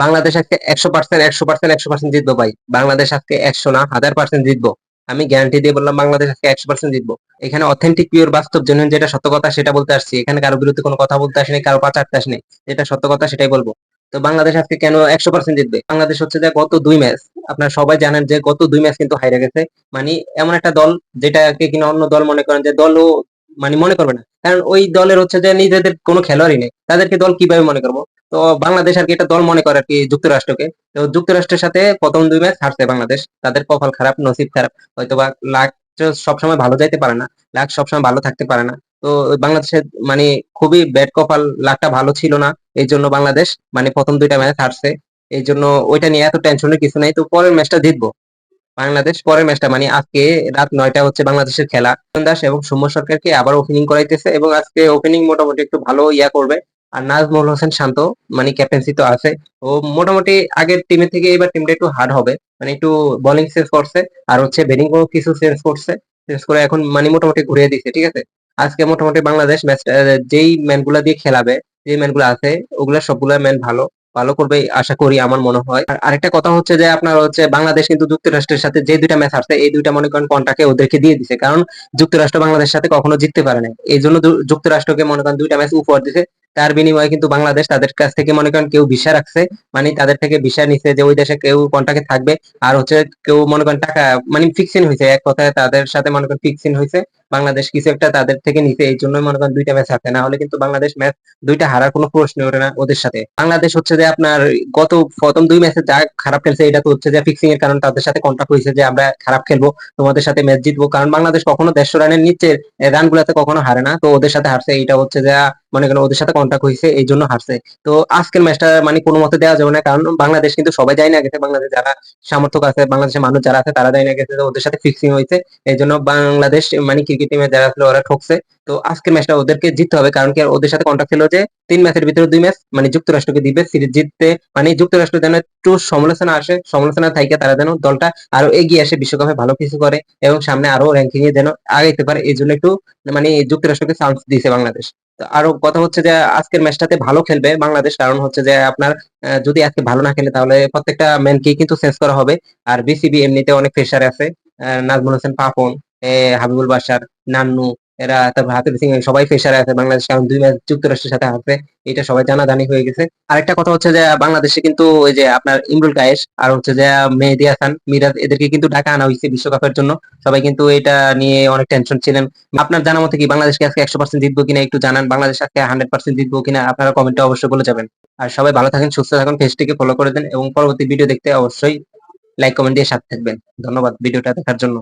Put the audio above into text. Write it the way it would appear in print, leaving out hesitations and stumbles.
বাংলাদেশ আজকে 100% 100% 100% জিতবো ভাই। বাংলাদেশ আজকে 100 না 1000% জিতবো। আমি গ্যারান্টি দিয়ে বললাম বাংলাদেশ আজকে 100% জিতবো। এখানে অথেন্টিক পিওর বাস্তব জেনুইন যেটা সত্য কথা সেটা বলতে আসছি। এখানে কারো বিরুদ্ধে কোনো কথা বলতে আসিনি, কারো পা চাটতে আসিনি। যেটা সত্য কথা সেটাই বলবো। তো বাংলাদেশ আজকে কেন 100% জিতবে? বাংলাদেশ হচ্ছে যে গত 2 ম্যাচ আপনারা সবাই জানেন যে গত 2 ম্যাচ কিন্তু হাইরা গেছে। মানে এমন একটা দল যেটাকে কিনা অন্য দল মনে করেন যে দলও মানে মনে করবে না। কারণ ওই দলের হচ্ছে যে নিজেদের কোনো খেলোয়াড়ই নেই। তাদেরকে দল কিভাবে মনে করব? তো বাংলাদেশ আরকি এটা দল মনে করে আরকি যুক্তরাষ্ট্রকে। তো যুক্তরাষ্ট্রের সাথে ১ম ২ ম্যাচ হারছে বাংলাদেশ। তাদের কপাল খারাপ, নসিব খারাপ। হয়তোবা লাক তো সবসময় ভালো যাইতে পারে না। লাক সবসময় ভালো থাকতে পারে না। তো বাংলাদেশের মানে খুবই ব্যাড কপাল, লাকটা ভালো ছিল না। এইজন্য বাংলাদেশ মানে ১ম ২ টা ম্যাচ হারছে। এইজন্য ওইটা নিয়ে এত টেনশনের কিছু নাই। তো পরের ম্যাচটা জিতবো। বাংলাদেশ পরের ম্যাচটা মানে আজকে রাত ৯টা হচ্ছে বাংলাদেশের খেলা। লিটন দাস এবং সৌম্য সরকারকে আবার ওপেনিং করাইতেছে এবং আজকে ওপেনিং মোটামুটি একটু ভালো ইয়া করবে। আর নাজমুল হোসেন শান্ত মানে ক্যাপ্টেন্সি তো আছে। ও মোটামুটি আগের টিমের থেকে এবার টিমটা একটু হার্ড হবে। মানে একটু বোলিং চেঞ্জ করছে আর হচ্ছে ব্যাটিং কিছু চেঞ্জ করছে। চেঞ্জ করে এখন মানে মোটামুটি ঘুরিয়ে দিছে। ঠিক আছে? আজকে মোটামুটি বাংলাদেশ ম্যাচটা যেই ম্যানগুলা দিয়ে খেলাবে, যে ম্যানগুলো আছে ওগুলা সবগুলা ম্যান ভালো। ভালো করবে আশা করি আমার মনে হয়। আর আরেকটা কথা হচ্ছে যে আপনার হচ্ছে বাংলাদেশ কিন্তু যুক্তরাষ্ট্রের সাথে যে ২ টা ম্যাচ হারছে এই ২ টা মনে করেন কন্টাকে ওদেরকে দিয়ে দিছে। কারণ যুক্তরাষ্ট্র বাংলাদেশের সাথে কখনো জিততে পারে নাই। এইজন্য যুক্তরাষ্ট্রকে মনে করেন ২ টা ম্যাচ উপহার দিছে। তার বিনিময়ে কিন্তু বাংলাদেশ তাদের কাছ থেকে মনে করেন কেউ ভিসা রাখছে। মানে তাদের থেকে ভিসা নিছে যে ওই দেশে কেউ কন্টাকে থাকবে। আর হচ্ছে কেউ মনে করেন টাকা মানে ফিক্সিং হইছে। এক কথায় তাদের সাথে মনে করেন ফিক্সিং হইছে। বাংলাদেশ কিছু একটা তাদের থেকে নিছে। এইজন্যই মনে করেন ২ টা ম্যাচ হারছে। না হলে কিন্তু বাংলাদেশ ম্যাচ ২ টা হারার কোনো প্রশ্নই ওঠে না ওদের সাথে। বাংলাদেশ হচ্ছে যে আপনার গত প্রথম ২ ম্যাচে যা খারাপ খেলছে এটা তো হচ্ছে যে ফিক্সিং এর কারণে তাদের সাথে কন্ট্রাক্ট হইছে যে আমরা খারাপ খেলবো, তোমাদের সাথে ম্যাচ জিতবো। কারণ বাংলাদেশ কখনো ১৫০ রানের নিচে রানগুলাতে কখনো হারে না। তো ওদের সাথে হারছে এইটা হচ্ছে যে মনে করেন ওদের সাথে কন্ট্রাক্ট হইছে এইজন্য হারছে। তো আজকের ম্যাচটা মানে কোনো মতে দেওয়া যাবে না। কারণ বাংলাদেশ কিন্তু সবাই যায় না গেছে। বাংলাদেশ যারা সমর্থক আছে, বাংলাদেশের মানুষ যারা আছে তারা যায় না গেছে যে ওদের সাথে ফিক্সিং হইছে। এইজন্য বাংলাদেশ মানে ক্রিকেট টিমে যারা ছিল ওরা ঠকছে। তো আজকের ম্যাচটা ওদেরকে জিততে হবে। কারণ কি ওদের সাথে কন্ট্রাক্ট ছিল যে ৩ ম্যাচের ভিতরে ২ ম্যাচ মানে যুক্তরাষ্ট্রকে দিবে সিরিজ জিততে। মানে যুক্তরাষ্ট্র যেন একটু সমালোচনা আসে, সমালোচনা থাইকা তারা যেন দলটা আরো এগিয়ে আসে, বিশ্বকাপে ভালো কিছু করে এবং সামনে আরো র‍্যাঙ্কিং এ যেন আগাইতে পারে। এইজন্য একটু মানে যুক্তরাষ্ট্রকে চান্স দিয়েছে বাংলাদেশ। তো আরো কথা হচ্ছে যে আজকের ম্যাচটাতে ভালো খেলবে বাংলাদেশ। কারণ হচ্ছে যে আপনার যদি আজকে ভালো না খেলে তাহলে প্রত্যেকটা ম্যানকেই কিন্তু চেঞ্জ করা হবে। আর বিসিবি এমনিতে অনেক প্রেশারে আছে। নাজমুল হোসেন পাপন, হাবিবুল বাশার, নান্নু এরা তারপর হাতুড়ি সিং সবাই প্রেশারে আছে বাংলাদেশ। কারণ ২ ম্যাচ যুক্তরাষ্ট্রের সাথে হারছে। এটা সবাই জানাজানি হয়ে গেছে। আরেকটা কথা হচ্ছে যে বাংলাদেশে কিন্তু ওই যে আপনার ইমরুল কায়েস আর হচ্ছে যে মেহেদী হাসান, মিরাজ এদেরকে কিন্তু ঢাকা আনা হইছে বিশ্বকাপের জন্য। সবাই কিন্তু এটা নিয়ে অনেক টেনশন ছিলেন। আপনার জানা মতে কি বাংলাদেশকে আজকে ১০০% জিতবো কিনা একটু জানান। বাংলাদেশ আজকে 100% জিতবো কিনা আপনারা কমেন্টে অবশ্যই বলে যাবেন। আর সবাই ভালো থাকেন, সুস্থ থাকুন, পেজটিকে ফলো করে দেন এবং পরবর্তী ভিডিও দেখতে অবশ্যই লাইক কমেন্ট দিয়ে সাথে থাকবেন। ধন্যবাদ ভিডিওটা দেখার জন্য।